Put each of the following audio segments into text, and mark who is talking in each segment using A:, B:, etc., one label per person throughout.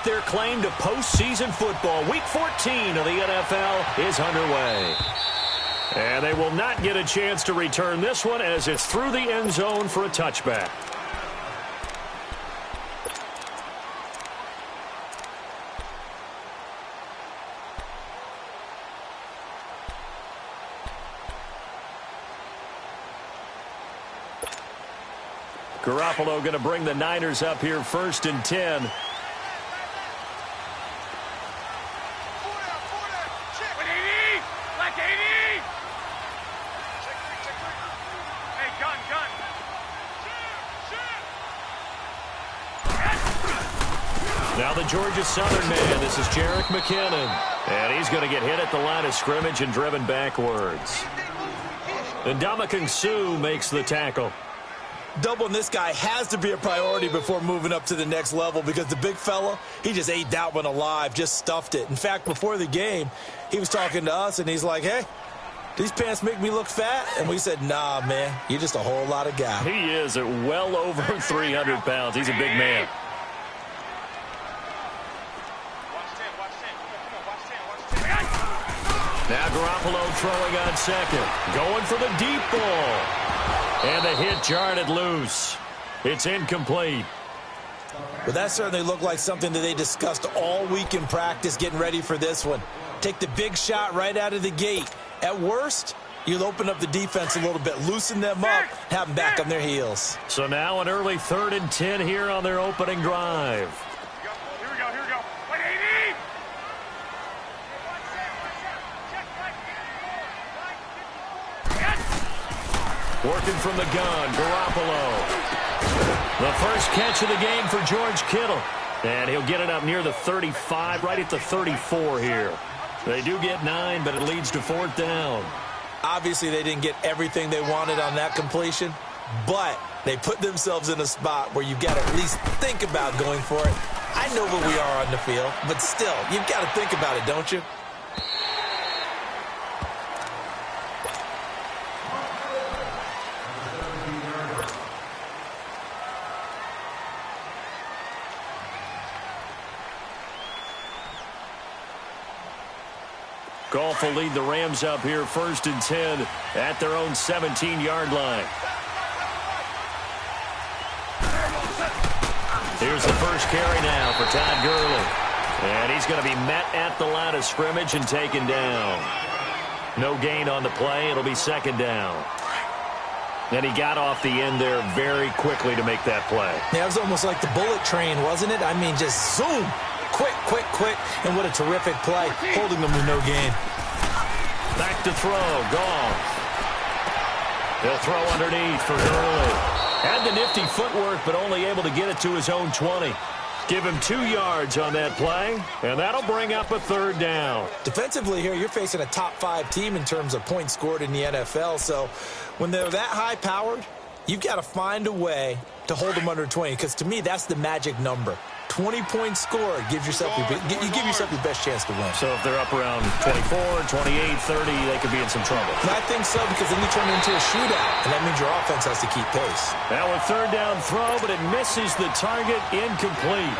A: their claim to postseason football. Week 14 of the NFL is underway. And they will not get a chance to return this one as it's through the end zone for a touchback. Garoppolo going to bring the Niners up here 1st and 10. Now the Georgia Southern man, this is Jerick McKinnon. And he's going to get hit at the line of scrimmage and driven backwards. And Ndamukong Suh makes the tackle.
B: Doubling this guy has to be a priority before moving up to the next level because the big fella, he just ate that one alive, just stuffed it. In fact, before the game, he was talking to us, and he's like, hey, these pants make me look fat? And we said, nah, man, you're just a whole lot of guy.
A: He is at well over 300 pounds. He's a big man. Now Garoppolo throwing on second. Going for the deep ball. And the hit jarred it loose. It's incomplete.
B: Well, that certainly looked like something that they discussed all week in practice getting ready for this one. Take the big shot right out of the gate. At worst, you'll open up the defense a little bit, loosen them up, have them back on their heels.
A: So now an early 3rd and 10 here on their opening drive.
C: Here we go. 180!
A: Working from the gun, Garoppolo. The first catch of the game for George Kittle. And he'll get it up near the 35, right at the 34 here. They do get 9, but it leads to 4th down.
B: Obviously, they didn't get everything they wanted on that completion, but they put themselves in a spot where you've got to at least think about going for it. I know where we are on the field, but still, you've got to think about it, don't you?
A: Goff will lead the Rams up here 1st and 10 at their own 17-yard line. Here's the first carry now for Todd Gurley. And he's going to be met at the line of scrimmage and taken down. No gain on the play. It'll be 2nd down. And he got off the end there very quickly to make that play.
B: Yeah, it was almost like the bullet train, wasn't it? I mean, just zoom. Quick, and what a terrific play, holding them to no gain.
A: Back to throw, Goff. He'll throw underneath for Gurley. Had the nifty footwork, but only able to get it to his own 20. Give him 2 yards on that play, and that'll bring up a 3rd down.
B: Defensively here, you're facing a top 5 team in terms of points scored in the NFL, so when they're that high-powered, you've got to find a way to hold them under 20, because to me, that's the magic number. 20 points scored gives yourself you give yourself your best chance to win.
A: So if they're up around 24, 28, 30, they could be in some trouble.
B: And I think so, because then you turn it into a shootout, and that means your offense has to keep pace.
A: Now a 3rd down throw, but it misses the target, incomplete.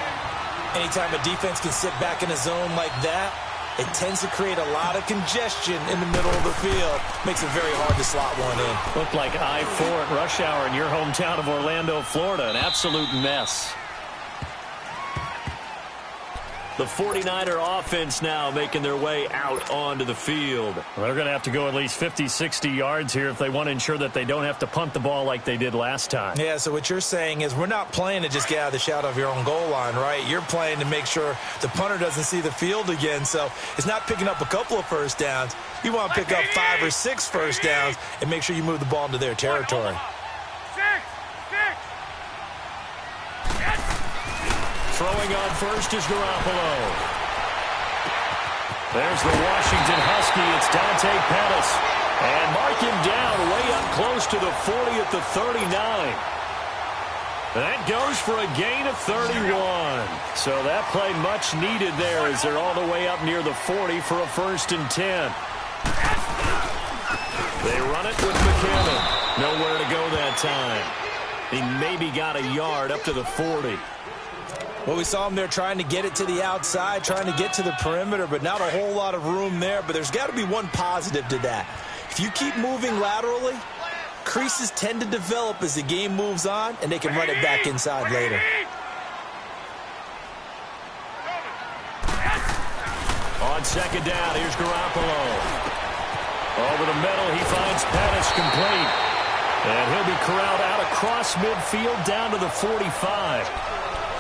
B: Anytime a defense can sit back in a zone like that, it tends to create a lot of congestion in the middle of the field. Makes it very hard to slot one in.
A: Looked like I-4 at rush hour in your hometown of Orlando, Florida. An absolute mess. The 49er offense now making their way out onto the field. Well, they're going to have to go at least 50, 60 yards here if they want to ensure that they don't have to punt the ball like they did last time.
B: Yeah, so what you're saying is we're not playing to just get out of the shot of your own goal line, right? You're playing to make sure the punter doesn't see the field again. So it's not picking up a couple of first downs. You want to pick up 5 or 6 first downs and make sure you move the ball into their territory.
A: Throwing on first is Garoppolo. There's the Washington Husky. It's Dante Pettis. And mark him down way up close to the 40 at the 39. That goes for a gain of 31. So that play much needed there as they're all the way up near the 40 for a 1st and 10. They run it with McKinnon. Nowhere to go that time. He maybe got a yard up to the 40.
B: Well, we saw him there trying to get it to the outside, trying to get to the perimeter, but not a whole lot of room there. But there's got to be one positive to that. If you keep moving laterally, creases tend to develop as the game moves on, and they can run it back inside later.
A: On second down, here's Garoppolo. Over the middle, he finds Pettis complete. And he'll be corralled out across midfield down to the 45.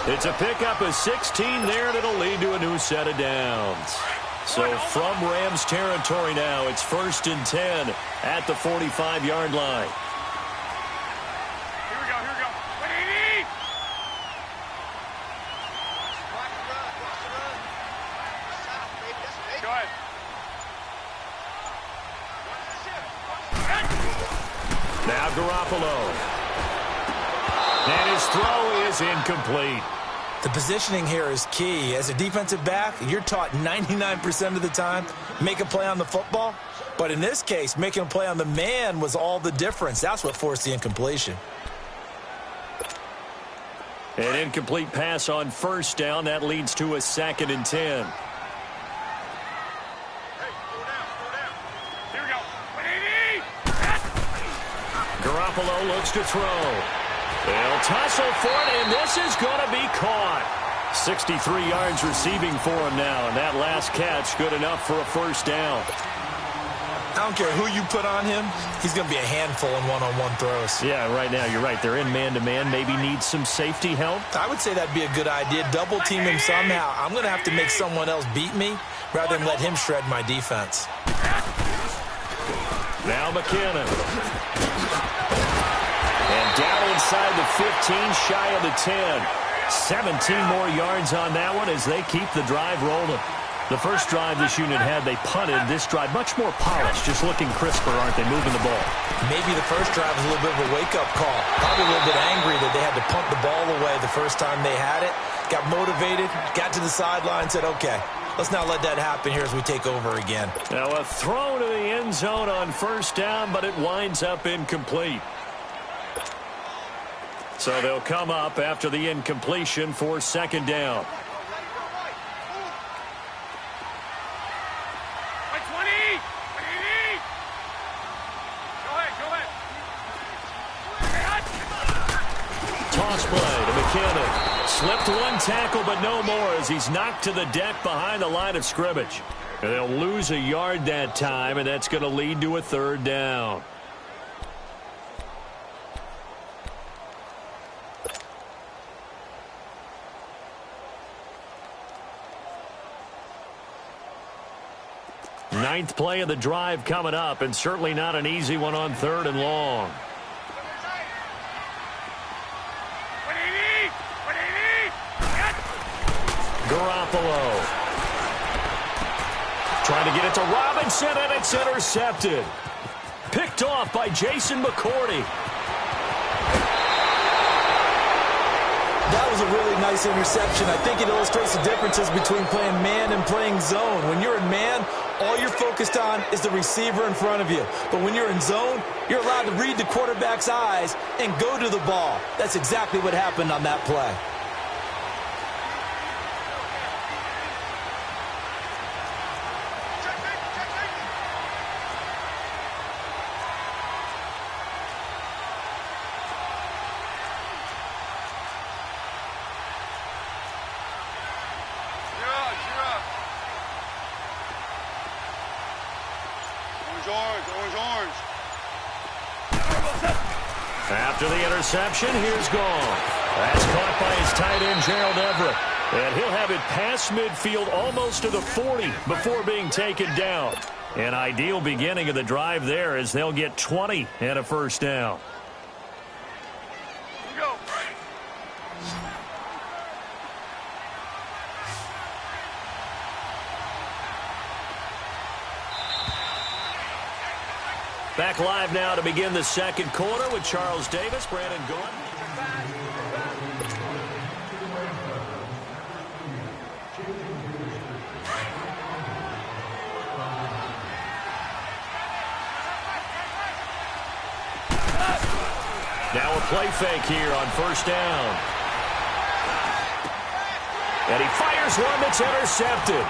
A: It's a pickup of 16 there, and it'll lead to a new set of downs. So from Rams territory now, it's 1st and 10 at the 45-yard line.
C: Here we go, here we go. 180! Go ahead.
A: Now Garoppolo. And his throw is incomplete.
B: The positioning here is key. As a defensive back, you're taught 99% of the time, make a play on the football. But in this case, making a play on the man was all the difference. That's what forced the incompletion.
A: An incomplete pass on 1st down. That leads to a 2nd and 10.
C: Here we go. 180!
A: Garoppolo looks to throw. They'll tussle for it, and this is going to be caught. 63 yards receiving for him now, and that last catch good enough for a 1st down.
B: I don't care who you put on him, he's going to be a handful in one-on-one throws.
A: Yeah, right now, you're right. They're in man-to-man. Maybe need some safety help.
B: I would say that'd be a good idea. Double team him somehow. I'm going to have to make someone else beat me rather than let him shred my defense.
A: Now McKinnon. And down inside the 15, shy of the 10. 17 more yards on that one as they keep the drive rolling. The first drive this unit had, they punted. This drive, much more polished, just looking crisper, aren't they, moving the ball?
B: Maybe the first drive was a little bit of a wake-up call. Probably a little bit angry that they had to punt the ball away the first time they had it. Got motivated, got to the sideline, said, okay, let's not let that happen here as we take over again.
A: Now a throw to the end zone on 1st down, but it winds up incomplete. So they'll come up after the incompletion for 2nd down.
C: 120! 180! Go ahead.
A: Toss play to McKinnon. Slipped one tackle, but no more as he's knocked to the deck behind the line of scrimmage. And they'll lose a yard that time, and that's going to lead to a 3rd down. Ninth play of the drive coming up, and certainly not an easy one on 3rd and long.
C: 180! 180!
A: Garoppolo. Trying to get it to Robinson, and it's intercepted. Picked off by Jason McCourty.
B: That was a really nice interception. I think it illustrates the differences between playing man and playing zone. When you're in man, all you're focused on is the receiver in front of you. But when you're in zone, you're allowed to read the quarterback's eyes and go to the ball. That's exactly what happened on that play.
C: Orange.
A: After the interception, here's Gall. That's caught by his tight end, Gerald Everett. And he'll have it past midfield almost to the 40 before being taken down. An ideal beginning of the drive there as they'll get 20 and a 1st down.
C: Here we go.
A: Back live now to begin the 2nd quarter with Charles Davis, Brandon Gordon. Now a play fake here on 1st down. And he fires one that's intercepted.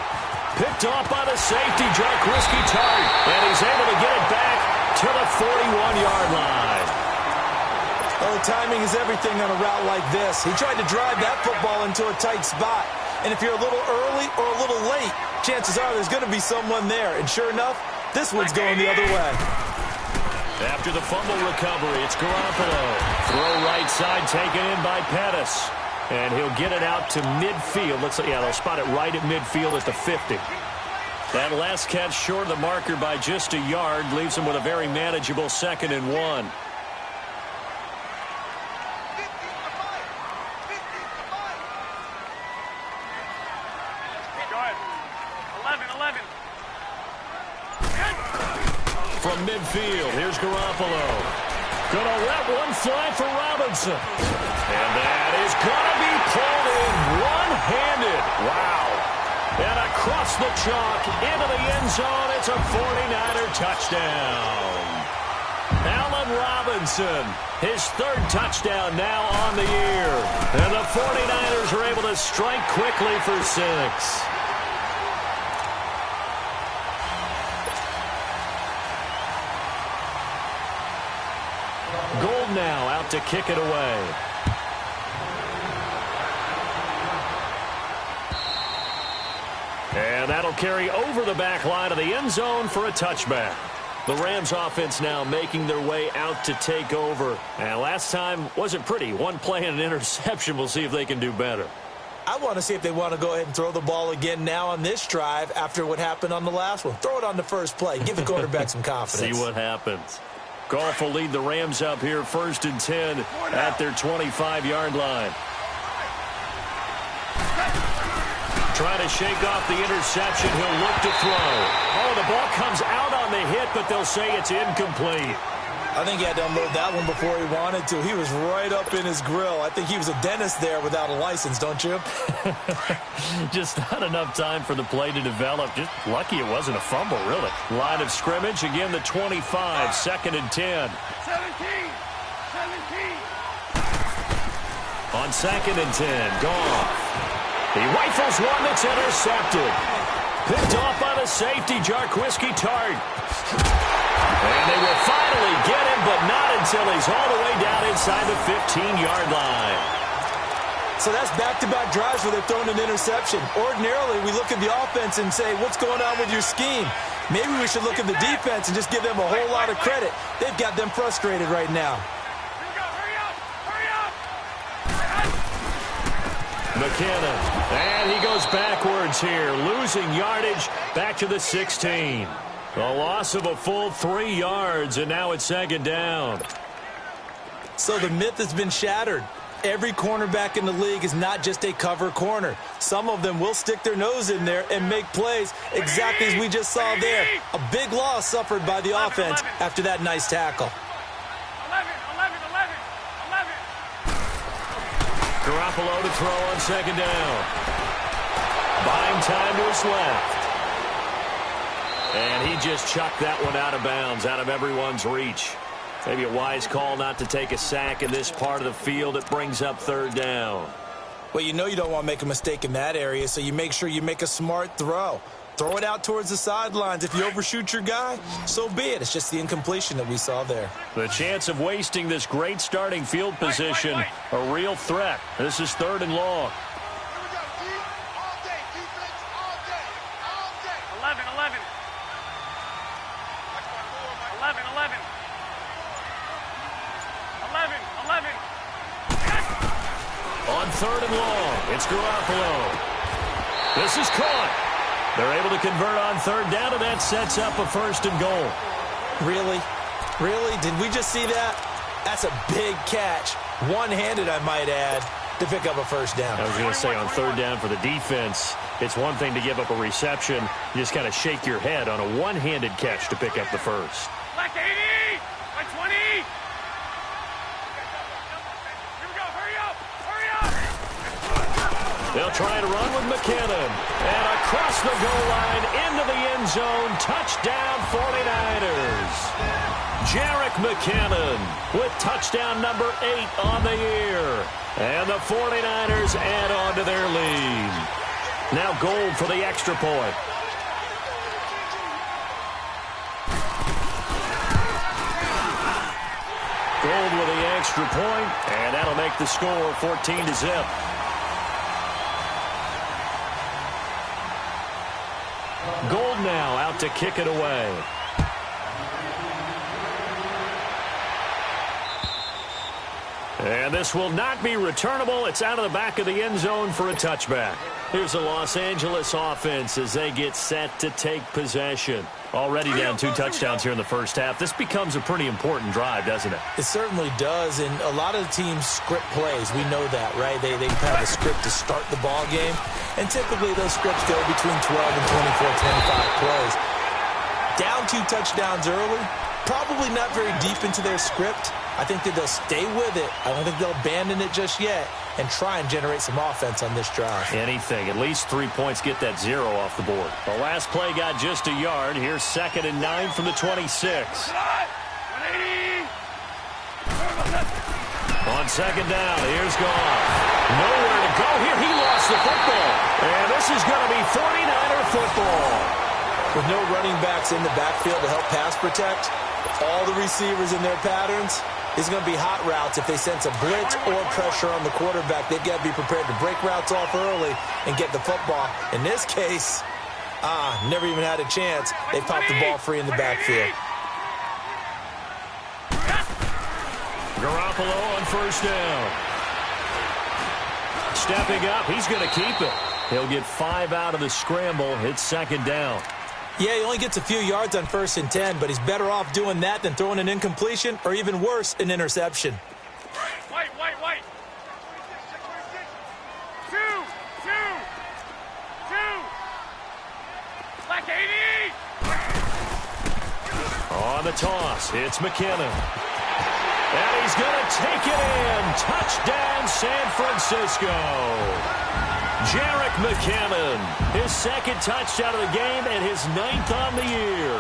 A: Picked off by the safety, Jarkowski Tart. And he's able to get it back to the 41-yard line.
B: Oh, timing is everything on a route like this. He tried to drive that football into a tight spot. And if you're a little early or a little late, chances are there's going to be someone there. And sure enough, this one's going the other way.
A: After the fumble recovery, it's Garoppolo. Throw right side taken in by Pettis. And he'll get it out to midfield. They'll spot it right at midfield at the 50. That last catch short of the marker by just a yard leaves him with a very manageable 2nd and 1. From midfield, here's Garoppolo. Gonna let one fly for Robinson. And that is gonna be pulled in one-handed. Wow. And across the chalk into the end zone, it's a 49er touchdown. Allen Robinson, his 3rd touchdown now on the year. And the 49ers are able to strike quickly for 6. Gold now out to kick it away. And that'll carry over the back line of the end zone for a touchback. The Rams offense now making their way out to take over. And last time wasn't pretty. One play and an interception. We'll see if they can do better.
B: I want to see if they want to go ahead and throw the ball again now on this drive after what happened on the last one. Throw it on the first play. Give the quarterback some confidence.
A: See what happens. Goff will lead the Rams up here 1st and 10 at their 25-yard line. Trying to shake off the interception. He'll look to throw. Oh, the ball comes out on the hit, but they'll say it's incomplete.
B: I think he had to unload that one before he wanted to. He was right up in his grill. I think he was a dentist there without a license, don't you?
A: Just not enough time for the play to develop. Just lucky it wasn't a fumble, really. Line of scrimmage, again the 25, 2nd and 10.
C: 17.
A: On 2nd and 10, Goff. He rifles one that's intercepted. Picked off by the safety, Jarkowski Tart. And they will finally get him, but not until he's all the way down inside the 15-yard line.
B: So that's back-to-back drives where they've thrown an interception. Ordinarily, we look at the offense and say, what's going on with your scheme? Maybe we should look at the defense and just give them a whole lot of credit. They've got them frustrated right now.
A: McKinnon, and he goes backwards here, losing yardage back to the 16. A loss of a full 3 yards, and now it's 2nd down.
B: So the myth has been shattered. Every cornerback in the league is not just a cover corner. Some of them will stick their nose in there and make plays exactly as we just saw there. A big loss suffered by the offense after that nice tackle.
C: 11.
A: Garoppolo to throw on 2nd down. Buying time to his left. And he just chucked that one out of bounds, out of everyone's reach. Maybe a wise call not to take a sack in this part of the field. It brings up 3rd down.
B: Well, you know you don't want to make a mistake in that area, so you make sure you make a smart throw. Throw it out towards the sidelines. If you overshoot your guy, so be it. It's just the incompletion that we saw there.
A: The chance of wasting this great starting field position, a real threat. This is 3rd and long.
C: 11.
A: On 3rd and long, it's Garoppolo. This is caught. They're able to convert on 3rd down, and that sets up a 1st and goal.
B: Really? Really? Did we just see that? That's a big catch. One-handed, I might add, to pick up a 1st down.
A: I was going to say on 3rd down for the defense, it's one thing to give up a reception. You just kind of shake your head on a one-handed catch to pick up the 1st.
C: Black 80! Black 20! Here we go, hurry up! Hurry up!
A: They'll try to run with McKinnon. And across the goal line, into the end zone, touchdown 49ers. Jerick McKinnon with touchdown number 8 on the year. And the 49ers add on to their lead. Now Gold for the extra point. Gold with the extra point, and that'll make the score 14-0. Gold now out to kick it away. And this will not be returnable. It's out of the back of the end zone for a touchback. Here's the Los Angeles offense as they get set to take possession. Already down 2 touchdowns here in the first half. This becomes a pretty important drive, doesn't it?
B: It certainly does, and a lot of the teams script plays. We know that, right? They have a script to start the ball game, and typically those scripts go between 12 and 24, 25 plays. Down 2 touchdowns early, probably not very deep into their script. I think that they'll stay with it. I don't think they'll abandon it just yet and try and generate some offense on this drive.
A: Anything. At least 3 points, get that 0 off the board. The last play got just a yard. Here's 2nd and 9 from the 26. On 2nd down, here's Goff. Nowhere to go here. He lost the football. And this is going to be 49er football.
B: With no running backs in the backfield to help pass protect, all the receivers in their patterns, it's going to be hot routes. If they sense a blitz or pressure on the quarterback, they've got to be prepared to break routes off early and get the football. In this case, never even had a chance. They popped the ball free in the backfield.
A: Garoppolo on 1st down. Stepping up, he's going to keep it. He'll get 5 out of the scramble. It's 2nd down.
B: Yeah, he only gets a few yards on 1st and 10, but he's better off doing that than throwing an incompletion or even worse, an interception.
C: White. 2. Black 80.
A: On the toss, it's McKinnon. And he's going to take it in. Touchdown, San Francisco. Jerick McKinnon, his 2nd touchdown of the game and his 9th on the year.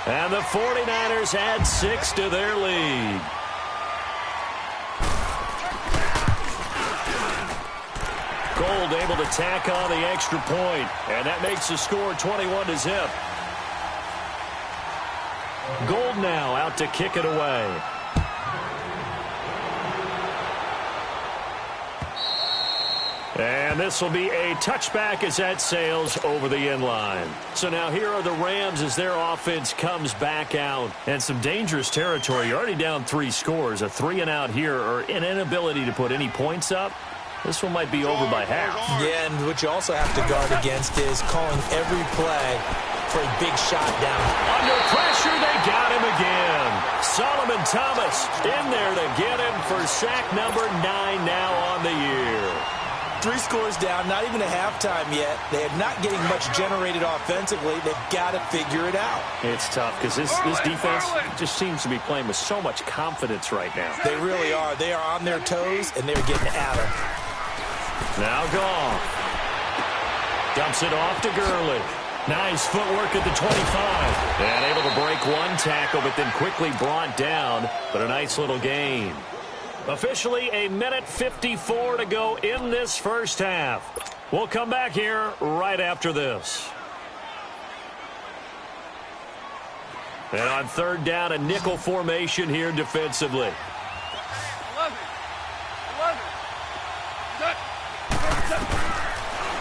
A: And the 49ers add 6 to their lead. Gold able to tack on the extra point, and that makes the score 21-0. Gold now out to kick it away. And this will be a touchback as that sails over the end line. So now here are the Rams as their offense comes back out. And some dangerous territory. You're already down 3 scores. A 3-and-out here or an inability to put any points up. This one might be over by half.
B: Yeah, and what you also have to guard against is calling every play for a big shot down.
A: Under pressure, they got him again. Solomon Thomas in there to get him for sack number 9 now on the year.
B: 3 scores down, not even a halftime yet. They are not getting much generated offensively. They've got to figure it out.
A: It's tough because this defense just seems to be playing with so much confidence right now.
B: They really are. They are on their toes, and they're getting at them.
A: Now Goff. Dumps it off to Gurley. Nice footwork at the 25. And able to break 1 tackle, but then quickly brought down. But a nice little gain. Officially a minute 54 to go in this first half. We'll come back here right after this. And on 3rd down, a nickel formation here defensively.
C: 11.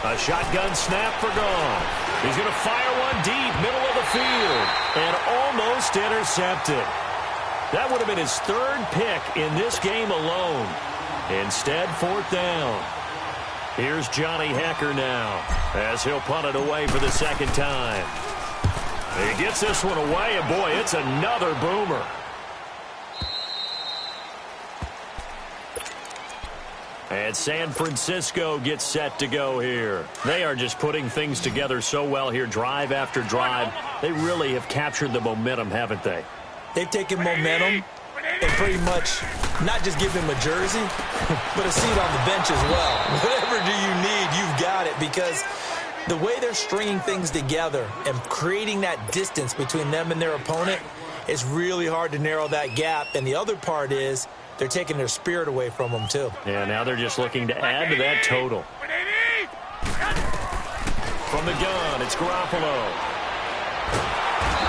A: A shotgun snap for Goff. He's going to fire one deep, middle of the field, and almost intercepted. That would have been his 3rd pick in this game alone. Instead, 4th down. Here's Johnny Hecker now as he'll punt it away for the 2nd time. He gets this one away, and boy, it's another boomer. And San Francisco gets set to go here. They are just putting things together so well here, drive after drive. They really have captured the momentum, haven't they?
B: They've taken momentum and pretty much not just give him a jersey, but a seat on the bench as well. Whatever do you need, you've got it, because the way they're stringing things together and creating that distance between them and their opponent, it's really hard to narrow that gap. And the other part is they're taking their spirit away from them, too.
A: Yeah, now they're just looking to add to that total. From the gun, it's Garoppolo.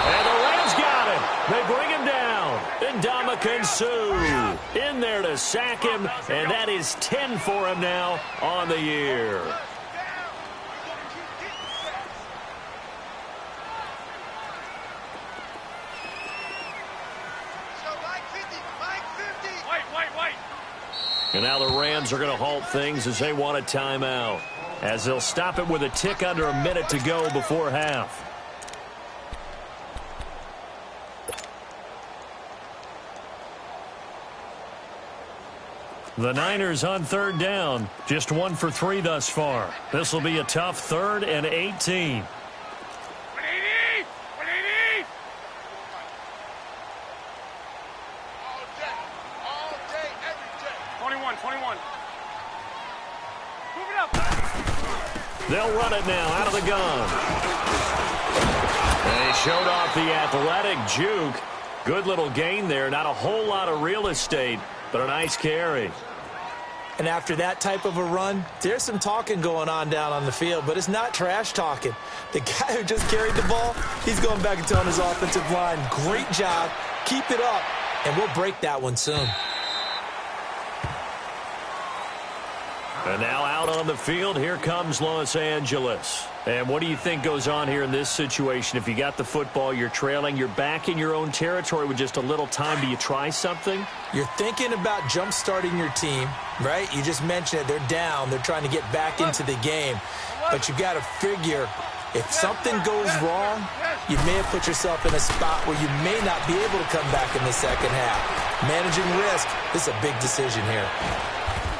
A: And the Rams got him. They bring him down. And Ndamukong Suh in there to sack him. And that is 10 for him now on the year. And now the Rams are going to halt things as they want a timeout, as they'll stop it with a tick under a minute to go before half. The Niners on third down, just 1 for 3 thus far. This will be a tough 3rd and 18.
C: 21. Move it up.
A: They'll run it now out of the gun. And he showed off the athletic juke. Good little gain there. Not a whole lot of real estate, but a nice carry.
B: And after that type of a run, there's some talking going on down on the field, but it's not trash talking. The guy who just carried the ball, he's going back and telling his offensive line, great job, keep it up, and we'll break that one soon.
A: And now out on the field, here comes Los Angeles. And what do you think goes on here in this situation? If you got the football, you're trailing, you're back in your own territory with just a little time. Do you try something?
B: You're thinking about jump-starting your team, right? You just mentioned it. They're down. They're trying to get back into the game. But you got to figure, if something goes wrong, you may have put yourself in a spot where you may not be able to come back in the second half. Managing risk, this is a big decision here.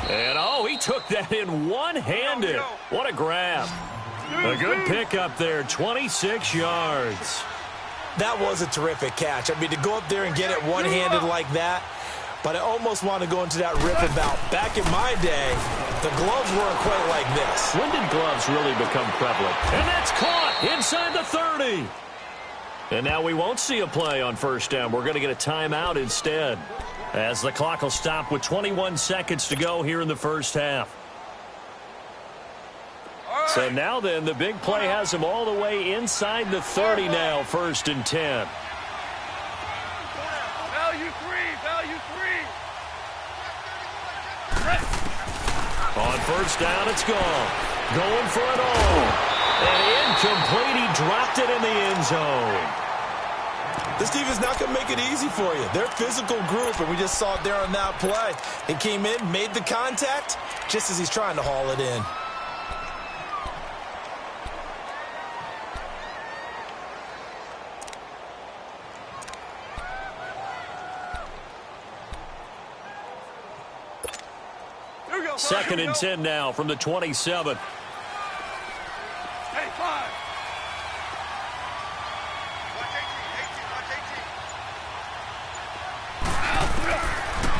A: And, oh, he took that in one-handed. What a grab. A good pickup there, 26 yards.
B: That was a terrific catch. I mean, to go up there and get it one-handed like that, but I almost want to go into that rip about back in my day, the gloves weren't quite like this.
A: When did gloves really become prevalent? And that's caught inside the 30. And now we won't see a play on first down. We're going to get a timeout instead, as the clock will stop with 21 seconds to go here in the first half. So now then, the big play has him all the way inside the 30 now, 1st and 10.
C: Value three.
A: On first down, it's gone. Going for it all. And incomplete, he dropped it in the end zone.
B: This defense not going to make it easy for you. They're a physical group, and we just saw it there on that play. He came in, made the contact, just as he's trying to haul it in.
A: Second and 10 now from the 27.
C: Hey, 5.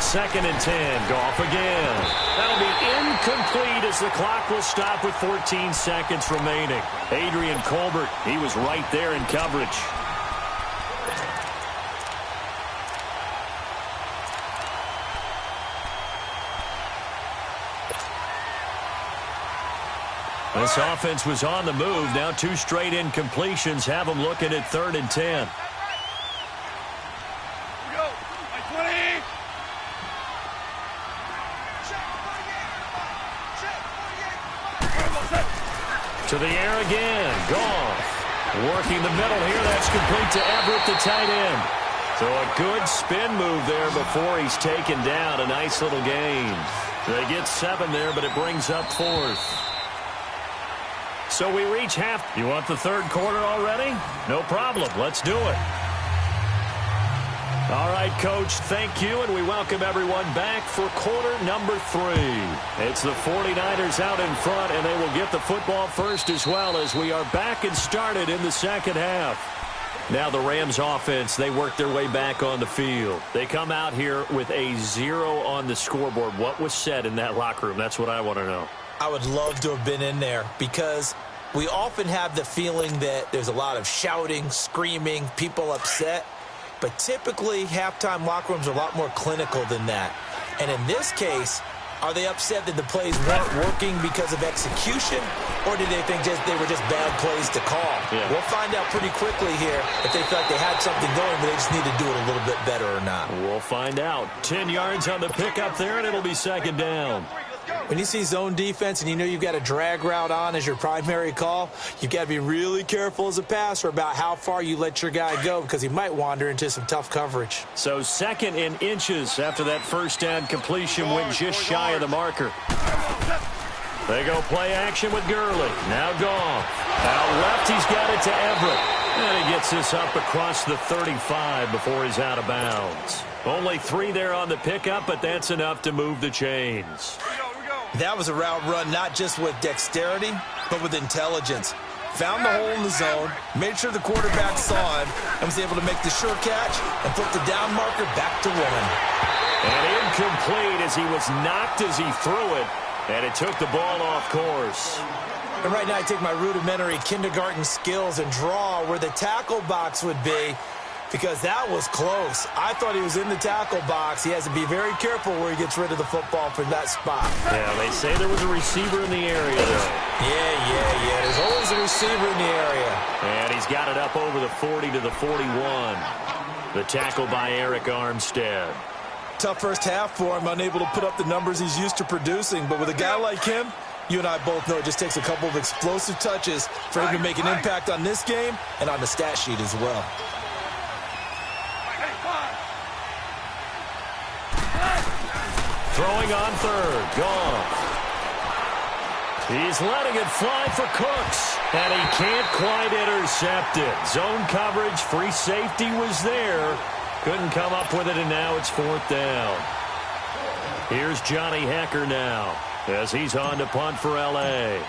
A: Second and 10. Goff again. That'll be incomplete as the clock will stop with 14 seconds remaining. Adrian Colbert, he was right there in coverage. This offense was on the move. Now 2 straight incompletions have them looking at 3rd and 10.
C: Go. 20.
A: To the air again. Goff working the middle here. That's complete to Everett, the tight end. So a good spin move there before he's taken down. A nice little gain. They get 7 there, but it brings up 4th. So we reach half. You want the 3rd quarter already? No problem. Let's do it. All right, Coach, thank you, and we welcome everyone back for quarter number 3. It's the 49ers out in front, and they will get the football first as well as we are back and started in the second half. Now the Rams offense, they work their way back on the field. They come out here with a 0 on the scoreboard. What was said in that locker room? That's what I want to know.
B: I would love to have been in there because we often have the feeling that there's a lot of shouting, screaming, people upset. but typically halftime locker rooms are a lot more clinical than that. And in this case, are they upset that the plays weren't working because of execution, or did they think they were just bad plays to call?
A: Yeah.
B: We'll find out pretty quickly here if they felt they had something going, but they just need to do it a little bit better or not.
A: We'll find out. 10 yards on the pickup there, and it'll be second down.
B: When you see zone defense and you know you've got a drag route on as your primary call, you've got to be really careful as a passer about how far you let your guy go because he might wander into some tough coverage.
A: So second in inches after that first down completion went just shy of the marker. They go play action with Gurley. Now Goff. Out left, he's got it to Everett. And he gets this up across the 35 before he's out of bounds. Only 3 there on the pickup, but that's enough to move the chains.
B: That was a route run not just with dexterity, but with intelligence. Found the hole in the zone, made sure the quarterback saw him, and was able to make the sure catch and put the down marker back to 1.
A: And incomplete as he was knocked as he threw it, and it took the ball off course.
B: And right now I take my rudimentary kindergarten skills and draw where the tackle box would be, because that was close. I thought he was in the tackle box. He has to be very careful where he gets rid of the football from that spot.
A: Yeah, they say there was a receiver in the area, though.
B: Yeah. There's always a receiver in the area.
A: And he's got it up over the 40 to the 41. The tackle by Eric Armstead.
B: Tough first half for him, unable to put up the numbers he's used to producing. But with a guy like him, you and I both know it just takes a couple of explosive touches for him to make an impact on this game and on the stat sheet as well.
A: Throwing on third. Goff. He's letting it fly for Cooks. And he can't quite intercept it. Zone coverage, free safety was there. Couldn't come up with it, and now it's 4th down. Here's Johnny Hecker now as he's on to punt for L.A.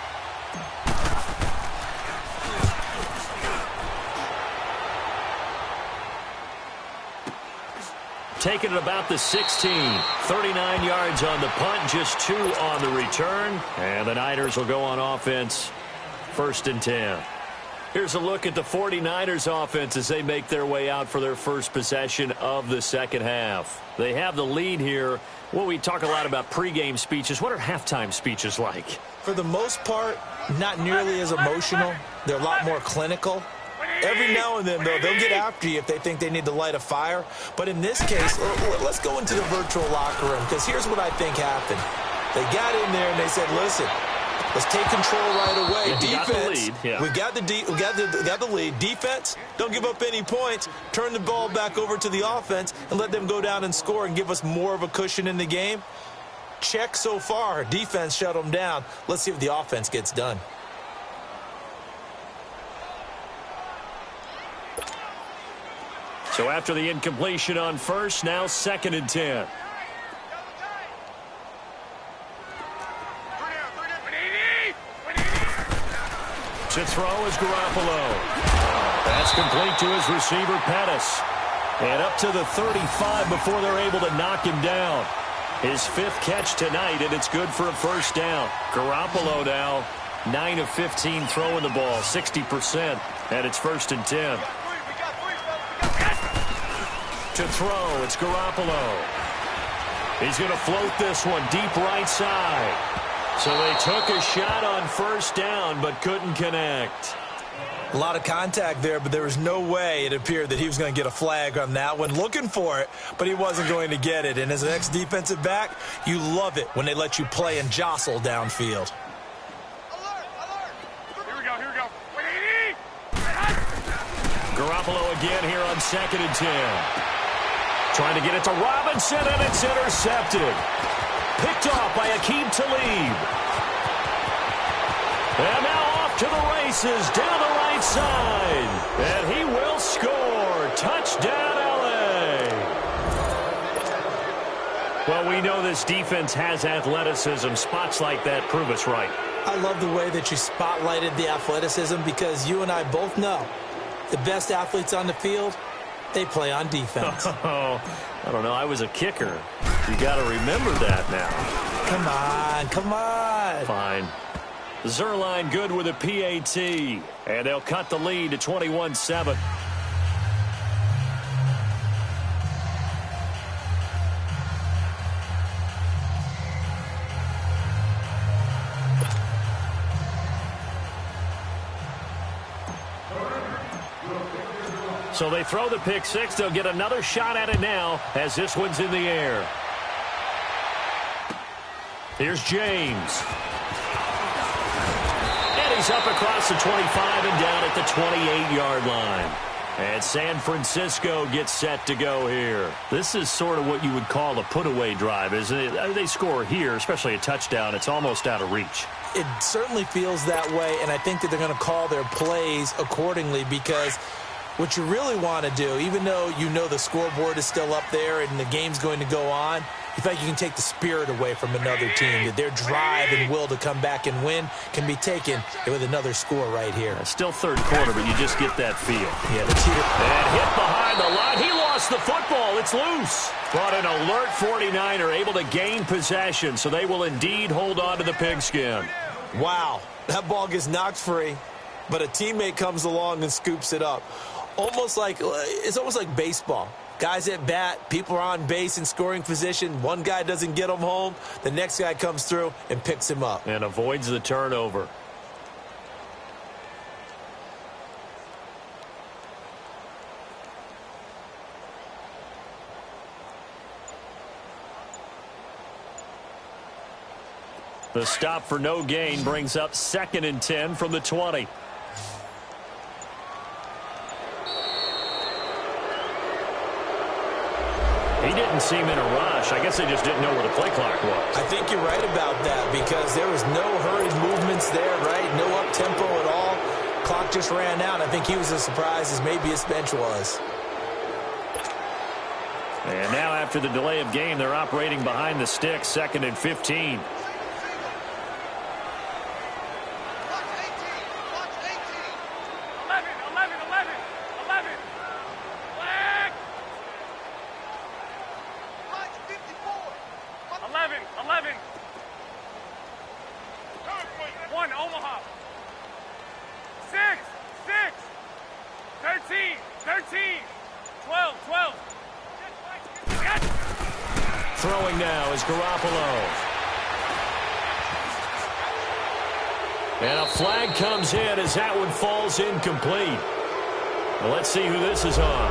A: Taking it about the 16. 39 yards on the punt, just 2 on the return. And the Niners will go on offense, 1st and 10. Here's a look at the 49ers offense as they make their way out for their first possession of the second half. They have the lead here. Well, we talk a lot about pregame speeches. What are halftime speeches like?
B: For the most part, not nearly as emotional. They're a lot more clinical. Every now and then, though, they'll get after you if they think they need to light a fire. But in this case, let's go into the virtual locker room, because here's what I think happened. They got in there and they said, listen, let's take control right away.
A: Yeah,
B: defense,
A: we
B: got the lead. Defense, don't give up any points. Turn the ball back over to the offense and let them go down and score and give us more of a cushion in the game. Check so far. Defense shut them down. Let's see if the offense gets done.
A: So after the incompletion on first, now 2nd and 10. To throw is Garoppolo. That's complete to his receiver, Pettis. And up to the 35 before they're able to knock him down. His 5th catch tonight, and it's good for a first down. Garoppolo now, 9 of 15 throwing the ball, 60%. And it's 1st and 10. To throw, it's Garoppolo. He's going to float this one deep right side. So they took a shot on first down, but couldn't connect.
B: A lot of contact there, but there was no way it appeared that he was going to get a flag on that one. Looking for it, but he wasn't going to get it. And as an ex-defensive back, you love it when they let you play and jostle downfield.
C: Here we go.
A: Garoppolo again here on 2nd and 10. Trying to get it to Robinson, and it's intercepted. Picked off by Aqib Talib. And now off to the races down the right side. And he will score. Touchdown, L.A. Well, we know this defense has athleticism. Spots like that prove us right.
B: I love the way that you spotlighted the athleticism, because you and I both know the best athletes on the field, they play on defense.
A: Oh, I don't know. I was a kicker. You got to remember that now.
B: Come on.
A: Fine. Zerline good with a PAT. And they'll cut the lead to 21-7. So they throw the pick six. They'll get another shot at it now as this one's in the air. Here's James. And he's up across the 25 and down at the 28-yard line. And San Francisco gets set to go here. This is sort of what you would call a put-away drive, isn't it? They score here, especially a touchdown. It's almost out of reach.
B: It certainly feels that way, and I think that they're going to call their plays accordingly, because what you really want to do, even though you know the scoreboard is still up there and the game's going to go on, you feel like you can take the spirit away from another team, that their drive and will to come back and win can be taken with another score right here.
A: It's still third quarter, but you just get that feel.
B: Yeah, the cheater.
A: And hit behind the line. He lost the football. It's loose. But an alert 49er able to gain possession, so they will indeed hold on to the pigskin.
B: Wow, that ball gets knocked free, but a teammate comes along and scoops it up. It's almost like baseball. Guys at bat, people are on base in scoring position. One guy doesn't get him home. The next guy comes through and picks him up.
A: And avoids the turnover. The stop for no gain brings up 2nd and 10 from the 20. He didn't seem in a rush. I guess they just didn't know where the play clock was.
B: I think you're right about that, because there was no hurried movements there, right? No up-tempo at all. Clock just ran out. I think he was as surprised as maybe his bench was.
A: And now after the delay of game, they're operating behind the sticks, 2nd and 15. Throwing now is Garoppolo. And a flag comes in as that one falls incomplete. Well, let's see who this is on.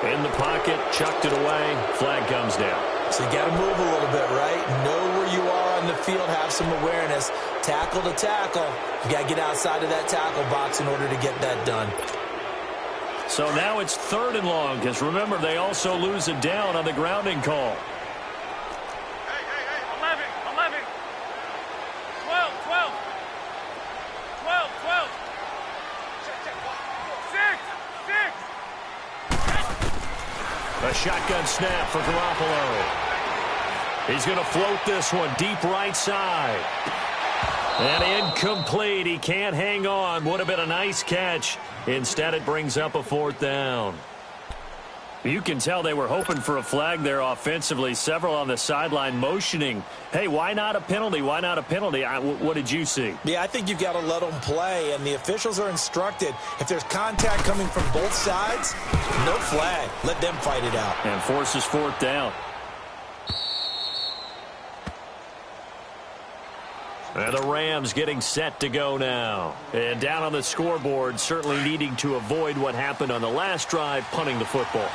A: In the pocket, chucked it away. Flag comes down.
B: So you got to move a little bit, right? Know where you are on the field, have some awareness. Tackle to tackle. You got to get outside of that tackle box in order to get that done.
A: So now it's 3rd and long, because remember, they also lose a down on the grounding call. 6. A shotgun snap for Garoppolo. He's going to float this one deep right side. And incomplete. He can't hang on. Would have been a nice catch. Instead, it brings up a 4th down. You can tell they were hoping for a flag there offensively. Several on the sideline motioning. Hey, why not a penalty? Why not a penalty? What did you see?
B: Yeah, I think you've got to let them play, and the officials are instructed. If there's contact coming from both sides, no flag. Let them fight it out.
A: And forces 4th down. And the Rams getting set to go now. And down on the scoreboard, certainly needing to avoid what happened on the last drive, punting the football.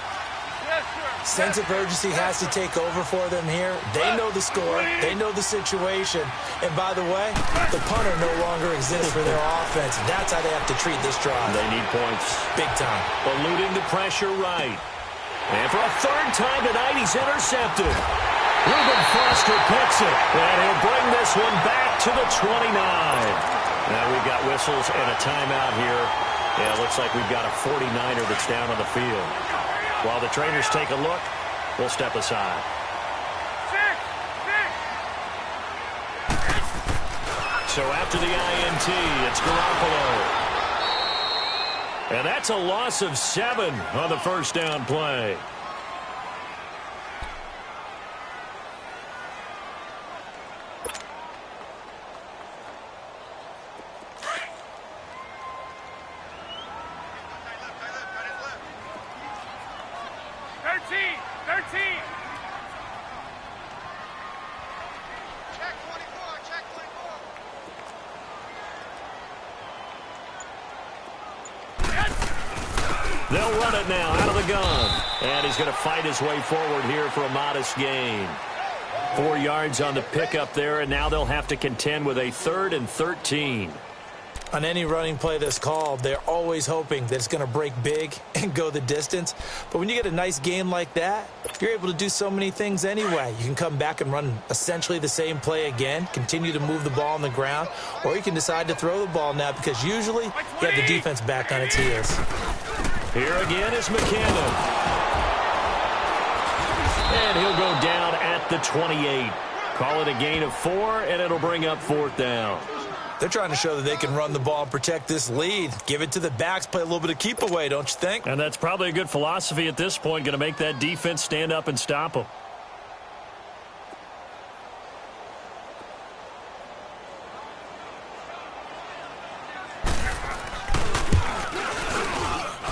B: Sense of urgency has to take over for them here. They know the score. They know the situation. And by the way, the punter no longer exists for their offense. That's how they have to treat this drive.
A: They need points.
B: Big time.
A: Eluding the pressure right. And for a 3rd time tonight, he's intercepted. Reuben Foster picks it. And he'll bring this one back to the 29. Now we've got whistles and a timeout here. Yeah, it looks like we've got a 49er that's down on the field. While the trainers take a look, we'll step aside. 6. So after the INT, it's Garoppolo. And that's a loss of 7 on the 1st down play. They'll run it now out of the gun. And he's going to fight his way forward here for a modest gain. 4 yards on the pickup there, and now they'll have to contend with a 3rd and 13.
B: On any running play that's called, they're always hoping that it's going to break big and go the distance. But when you get a nice game like that, you're able to do so many things anyway. You can come back and run essentially the same play again, continue to move the ball on the ground, or you can decide to throw the ball now because usually you have the defense back on its heels.
A: Here again is McCandon. And he'll go down at the 28. Call it a gain of 4, and it'll bring up 4th down.
B: They're trying to show that they can run the ball and protect this lead. Give it to the backs, play a little bit of keep away, don't you think?
A: And that's probably a good philosophy at this point, going to make that defense stand up and stop them.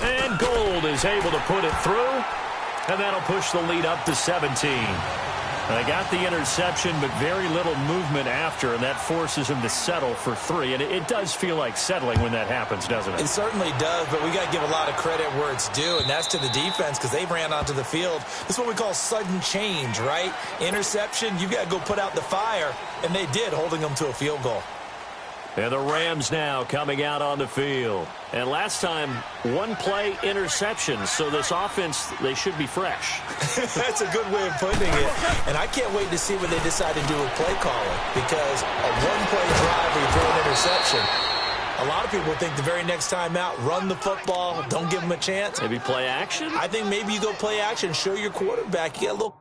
A: And Gold is able to put it through, and that'll push the lead up to 17. They got the interception, but very little movement after, and that forces him to settle for 3. And it does feel like settling when that happens, doesn't it?
B: It certainly does, but we got to give a lot of credit where it's due, and that's to the defense because they ran onto the field. This is what we call sudden change, right? Interception, you got to go put out the fire, and they did, holding them to a field goal.
A: And the Rams now coming out on the field. And last time, 1 play interception. So this offense, they should be fresh.
B: That's a good way of putting it. And I can't wait to see what they decide to do with play calling. Because a 1-play drive where you throw an interception, a lot of people think the very next time out, run the football, don't give them a chance.
A: Maybe play action?
B: I think maybe you go play action, show your quarterback. You get a little...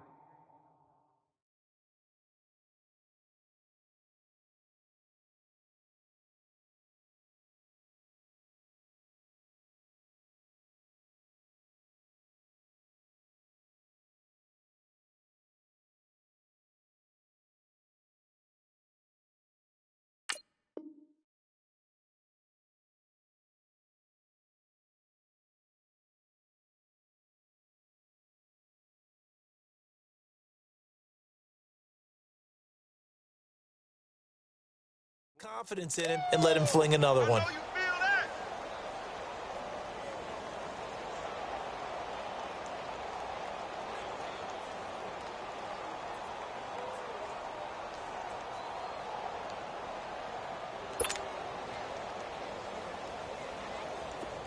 B: confidence in him and let him fling another one.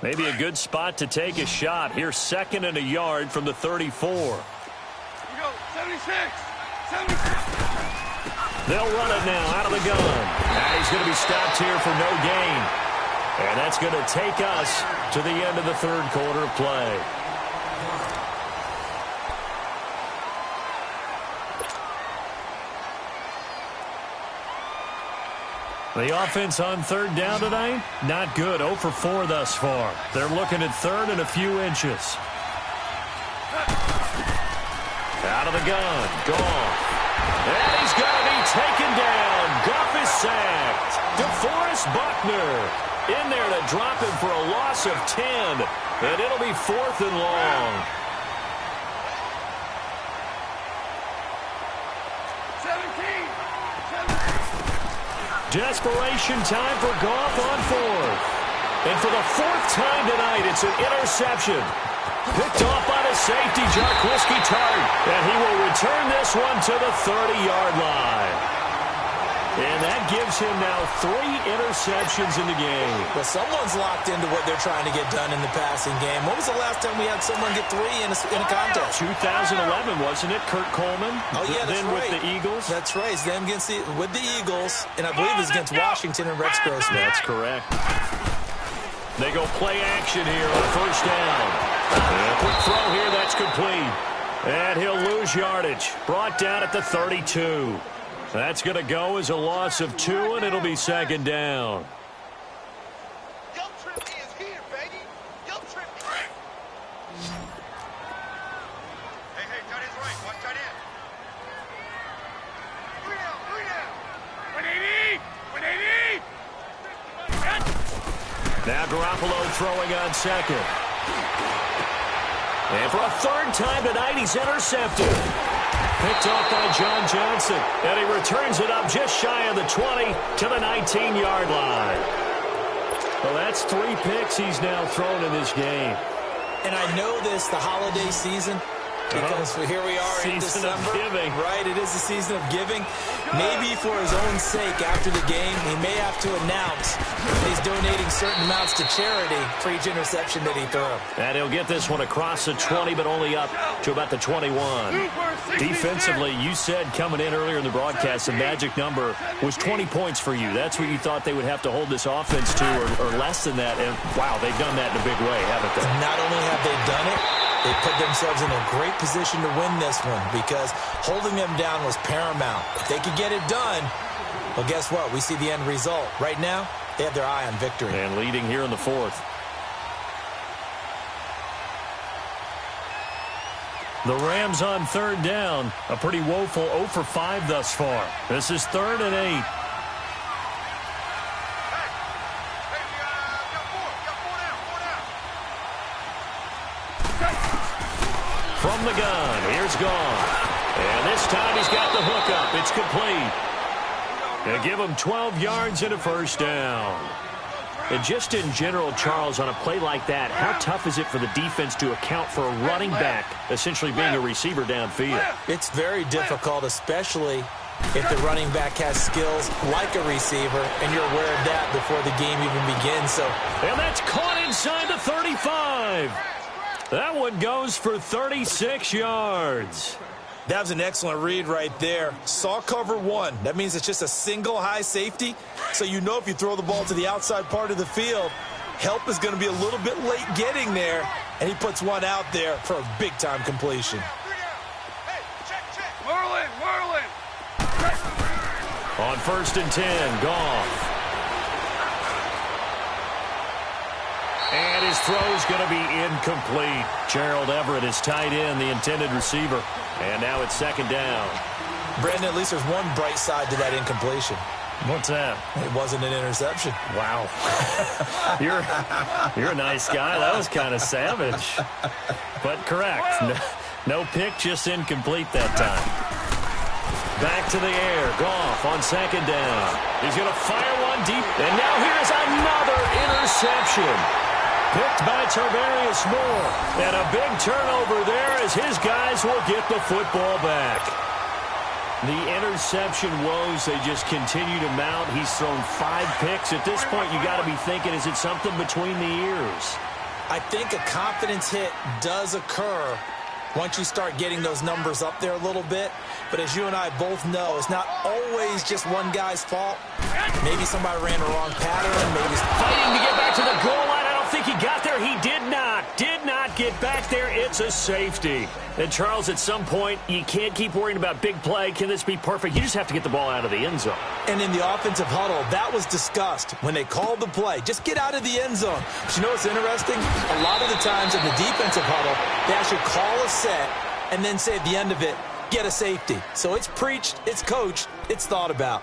A: Maybe a good spot to take a shot. Here's 2nd and a yard from the 34.
C: You go, 76, 76.
A: They'll run it now out of the gun. And he's going to be stopped here for no gain. And that's going to take us to the end of the 3rd quarter of play. The offense on 3rd down tonight, not good. 0 for 4 thus far. They're looking at 3rd and a few inches. Out of the gun, Goff. And he's going to be taken down. Goff is sacked. DeForest Buckner in there to drop him for a loss of 10. And it'll be 4th and long.
C: 17.
A: Desperation time for Goff on 4th. And for the 4th time tonight, it's an interception. Picked off by the safety, Jarquiski Tart. And he will return this one to the 30-yard line. And that gives him now 3 interceptions in the game.
B: But someone's locked into what they're trying to get done in the passing game. When was the last time we had someone get 3 in a contest?
A: 2011, wasn't it? Kurt Coleman?
B: Oh, yeah, that's
A: then
B: right.
A: With the Eagles?
B: That's right. It's them with the Eagles. And I believe it's against Washington and Rex Grossman.
A: That's correct. They go play action here on 1st down. And a quick throw here, that's complete. And he'll lose yardage. Brought down at the 32. That's going to go as a loss of 2, and it'll be 2nd down.
C: Guilt trip is here, baby. Guilt trip. Hey, tight end's right. Watch tight end. 3 down. 180. 180.
A: Now Garoppolo throwing on 2nd. And for a 3rd time tonight, he's intercepted. Picked off by John Johnson. And he returns it up just shy of the 20 to the 19-yard line. Well, that's 3 picks he's now thrown in this game.
B: And I know this, the holiday season, because here we are in
A: December.
B: December.
A: Of giving.
B: Right, it is the season of giving. Maybe for his own sake, after the game, he may have to announce he's donating certain amounts to charity for each interception that he threw.
A: And he'll get this one across the 20, but only up to about the 21. Defensively, you said coming in earlier in the broadcast, the magic number was 20 points for you. That's what you thought they would have to hold this offense to, or less than that. And, wow, they've done that in a big way, haven't they?
B: Not only have they done it, they put themselves in a great position to win this one because holding them down was paramount. If they could get it done, well, guess what? We see the end result. Right now, they have their eye on victory.
A: And leading here in the fourth. The Rams on third down. A pretty woeful 0 for 5 thus far. This is 3rd and 8. From the gun, here's Goff. And this time he's got the hook up. It's complete. They give him 12 yards and a first down. And just in general, Charles, on a play like that, how tough is it for the defense to account for a running back essentially being a receiver downfield?
B: It's very difficult, especially if the running back has skills like a receiver, and you're aware of that before the game even begins.
A: And that's caught inside the 35. That one goes for 36 yards.
B: That was an excellent read right there. Saw cover one. That means it's just a single high safety. So you know if you throw the ball to the outside part of the field, help is going to be a little bit late getting there. And he puts one out there for a big-time completion.
C: Whirling.
A: On 1st and 10, Goff. And his throw's going to be incomplete. Gerald Everett is tight end, the intended receiver. And now it's 2nd down.
B: Brandon, at least there's one bright side to that incompletion.
A: What's that?
B: It wasn't an interception.
A: Wow. You're a nice guy. That was kind of savage. But correct. No pick, just incomplete that time. Back to the air. Goff on 2nd down. He's going to fire one deep. And now here's another interception. Picked by Tarvarius Moore. And a big turnover there as his guys will get the football back. The interception woes, they just continue to mount. He's thrown 5 picks. At this point, you got to be thinking, is it something between the ears?
B: I think a confidence hit does occur once you start getting those numbers up there a little bit. But as you and I both know, it's not always just one guy's fault. Maybe somebody ran the wrong pattern. Maybe
A: fighting to get back to the goal line. I don't think he got there. He did not get back there. It's a safety. And, Charles, at some point, you can't keep worrying about big play. Can this be perfect? You just have to get the ball out of the end zone.
B: And in the offensive huddle, that was discussed when they called the play. Just get out of the end zone. But you know what's interesting? A lot of the times in the defensive huddle, they actually call a set and then say at the end of it, get a safety. So it's preached, it's coached, it's thought about.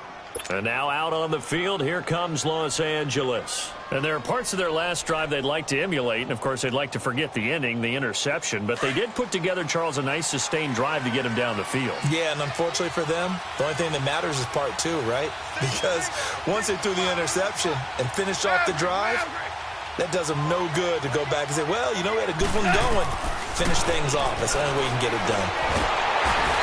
A: And now out on the field, here comes Los Angeles. And there are parts of their last drive they'd like to emulate. And, of course, they'd like to forget the ending, the interception. But they did put together, Charles, a nice sustained drive to get him down the field.
B: Yeah, and unfortunately for them, the only thing that matters is part 2, right? Because once they threw the interception and finished off the drive, that does them no good to go back and say, well, you know, we had a good one going. Finish things off. That's the only way you can get it done.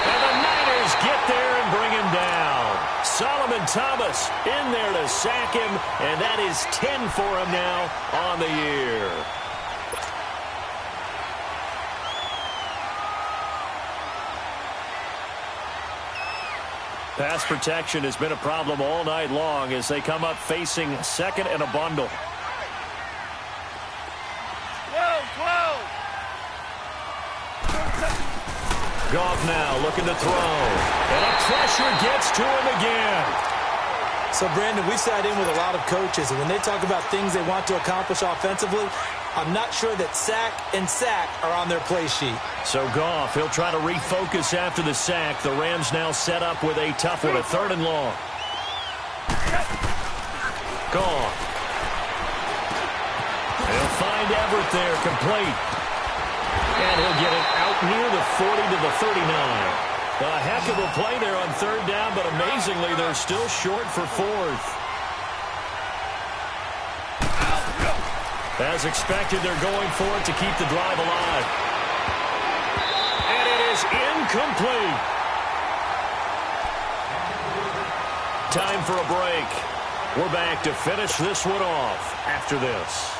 A: And the Niners get there and bring him down. Solomon Thomas in there to sack him, and that is 10 for him now on the year. Pass protection has been a problem all night long as they come up facing 2nd and a bundle.
C: 12.
A: Goff now looking to throw. And a pressure gets to him again.
B: So, Brandon, we sat in with a lot of coaches, and when they talk about things they want to accomplish offensively, I'm not sure that sack and sack are on their play sheet.
A: So Goff, he'll try to refocus after the sack. The Rams now set up with a tough one, a 3rd and long. Goff. They'll find Everett there, complete. And he'll get it out near the 40 to the 39. A heck of a play there on 3rd down, but amazingly, they're still short for 4th. As expected, they're going for it to keep the drive alive. And it is incomplete. Time for a break. We're back to finish this one off after this.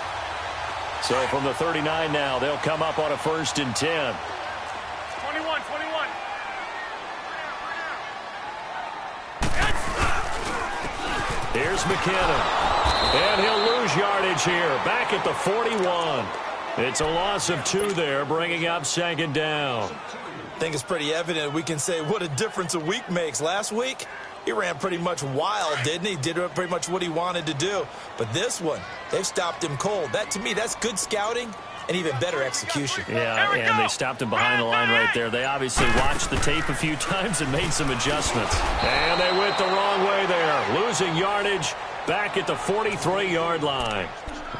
A: So from the 39 now, they'll come up on a 1st and 10.
D: 21.
A: Here's McKinnon. And he'll lose yardage here. Back at the 41. It's a loss of 2 there, bringing up 2nd down.
B: I think it's pretty evident we can say what a difference a week makes. Last week, he ran pretty much wild, didn't he? Did pretty much what he wanted to do. But this one, they've stopped him cold. That, to me, that's good scouting and even better execution.
A: Yeah, and they stopped him behind the line right there. They obviously watched the tape a few times and made some adjustments. And they went the wrong way there, losing yardage back at the 43-yard line.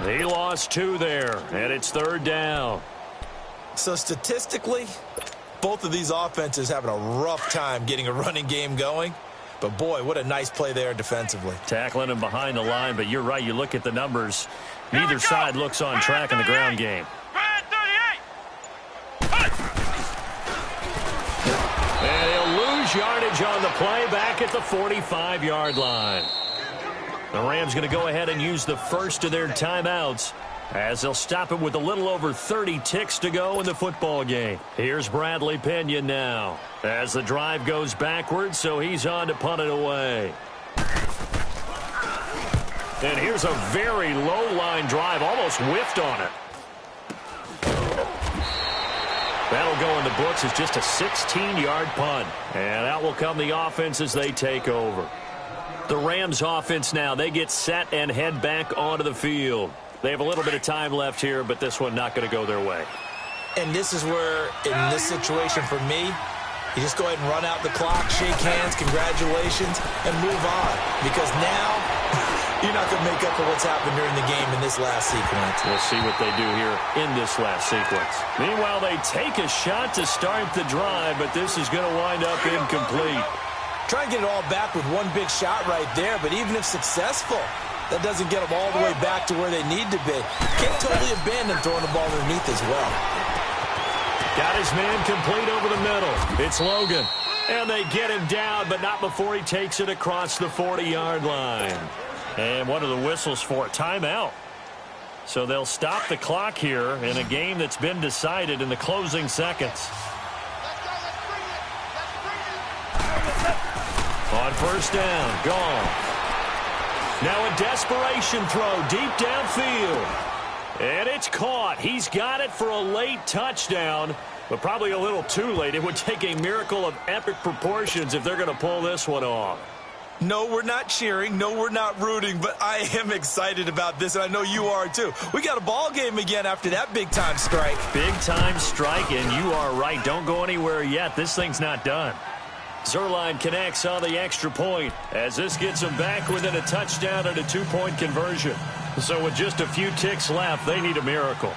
A: He lost 2 there, and it's 3rd down.
B: So statistically, both of these offenses having a rough time getting a running game going. But, boy, what a nice play there defensively.
A: Tackling him behind the line, but you're right. You look at the numbers. Neither side looks on track in the ground game. And he'll lose yardage on the play back at the 45-yard line. The Rams going to go ahead and use the first of their timeouts as they'll stop it with a little over 30 ticks to go in the football game. Here's Bradley Pinion now as the drive goes backwards, so he's on to punt it away. And here's a very low-line drive, almost whiffed on it. That'll go in the books as just a 16-yard punt. And out will come the offense as they take over. The Rams offense now, they get set and head back onto the field. They have a little bit of time left here, but this one not going to go their way.
B: And this is where, in this situation for me, you just go ahead and run out the clock, shake hands, congratulations, and move on. Because now, you're not going to make up for what's happened during the game in this last sequence.
A: We'll see what they do here in this last sequence. Meanwhile, they take a shot to start the drive, but this is going to wind up incomplete.
B: Try and get it all back with one big shot right there, but even if successful, that doesn't get them all the way back to where they need to be. Can't totally abandon throwing the ball underneath as well.
A: Got his man complete over the middle. It's Logan. And they get him down, but not before he takes it across the 40-yard line. And what are the whistles for? Timeout. So they'll stop the clock here in a game that's been decided in the closing seconds. On 1st down, gone. Now a desperation throw deep downfield. And it's caught. He's got it for a late touchdown, but probably a little too late. It would take a miracle of epic proportions if they're going to pull this one off.
B: No, we're not cheering. No, we're not rooting, but I am excited about this, and I know you are too. We got a ball game again after that big-time strike.
A: Big-time strike, and you are right. Don't go anywhere yet. This thing's not done. Zerline connects on the extra point as this gets them back within a touchdown and a 2-point conversion. So with just a few ticks left, they need a miracle.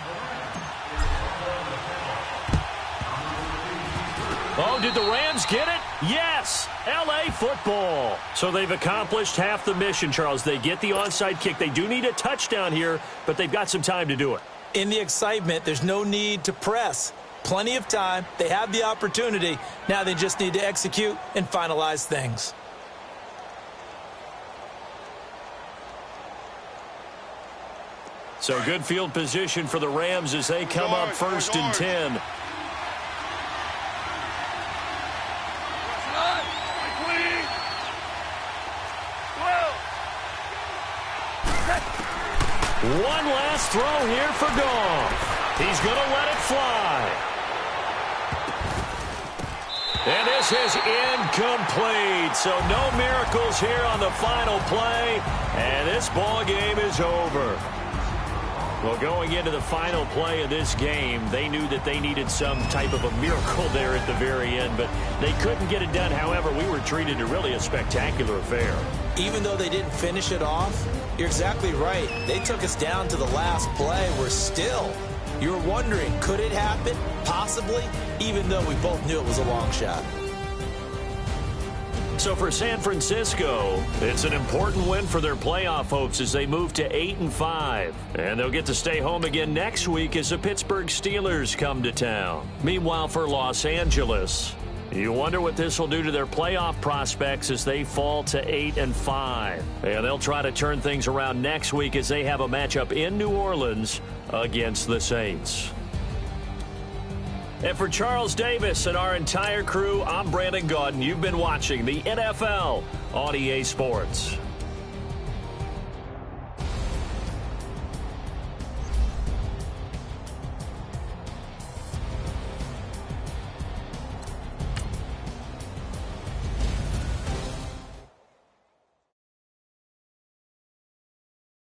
A: Oh, did the Rams get it? Yes! L.A. football. So they've accomplished half the mission, Charles. They get the onside kick. They do need a touchdown here, but they've got some time to do it.
B: In the excitement, there's no need to press. Plenty of time. They have the opportunity. Now they just need to execute and finalize things.
A: So good field position for the Rams as they come up 1st and 10. One last throw here for Goff. He's going to let it fly. And this is incomplete. So no miracles here on the final play. And this ball game is over. Well, going into the final play of this game, they knew that they needed some type of a miracle there at the very end, but they couldn't get it done. However, we were treated to really a spectacular affair.
B: Even though they didn't finish it off, you're exactly right. They took us down to the last play. We're still, you're wondering, could it happen? Possibly, even though we both knew it was a long shot.
A: So for San Francisco, it's an important win for their playoff hopes as they move to 8-5. And they'll get to stay home again next week as the Pittsburgh Steelers come to town. Meanwhile, for Los Angeles, you wonder what this will do to their playoff prospects as they fall to 8-5. And they'll try to turn things around next week as they have a matchup in New Orleans against the Saints. And for Charles Davis and our entire crew, I'm Brandon Gaudin. You've been watching the NFL on EA Sports.